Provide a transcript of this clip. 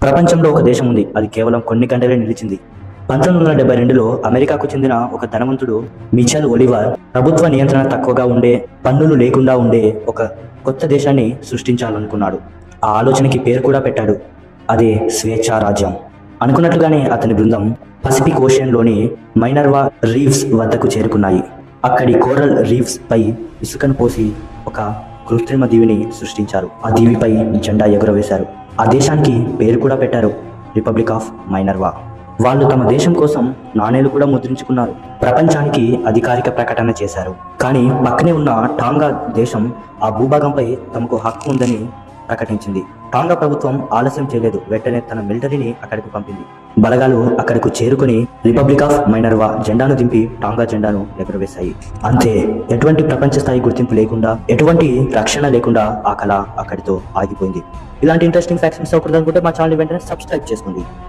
ప్రపంచంలో ఒక దేశం ఉంది, అది కేవలం కొన్ని గంటలే నిలిచింది. 1972లో అమెరికాకు చెందిన ఒక ధనవంతుడు మిచెల్ ఒలివర్ ప్రభుత్వ నియంత్రణ తక్కువగా ఉండే, పన్నులు లేకుండా ఉండే ఒక కొత్త దేశాన్ని సృష్టించాలనుకున్నాడు. ఆ ఆలోచనకి పేరు కూడా పెట్టాడు, అదే స్వేచ్ఛా రాజ్యం. అనుకున్నట్లుగానే అతని బృందం పసిఫిక్ ఓషియన్లోని మైనర్వా రీవ్స్ వద్దకు చేరుకున్నాయి. అక్కడి కోరల్ రీవ్స్ పై ఇసుకను పోసి ఒక కృత్రిమ దీవిని సృష్టించారు. ఆ దీవిపై జెండా ఎగురవేశారు. ఆ దేశానికి పేరు కూడా పెట్టారు, రిపబ్లిక్ ఆఫ్ మైనర్వా. వాళ్ళు తమ దేశం కోసం నాణేలు కూడా ముద్రించుకున్నారు, ప్రపంచానికి అధికారిక ప్రకటన చేశారు. కానీ పక్కనే ఉన్న టాంగా దేశం ఆ భూభాగంపై తమకు హక్కు ఉందని ప్రకటించింది. టాంగా ప్రభుత్వం ఆలస్యం చేయలేదు, వెంటనే తన మిలిటరీని అక్కడికి పంపింది. బలగాలు అక్కడకు చేరుకుని రిపబ్లిక్ ఆఫ్ మైనర్వా జెండాను దింపి టాంగా జెండాను ఎగురవేశాయి. అంతే, ఎటువంటి ప్రపంచ స్థాయి గుర్తింపు లేకుండా, ఎటువంటి రక్షణ లేకుండా ఆ కళ అక్కడితో ఆగిపోయింది. ఇలాంటి ఇంట్రెస్టింగ్ ఫ్యాక్ట్స్ మిస్ అవ్వకూడదు అనుకుంటే మా ఛానల్ వెంటనే సబ్స్క్రైబ్ చేసుకోండి.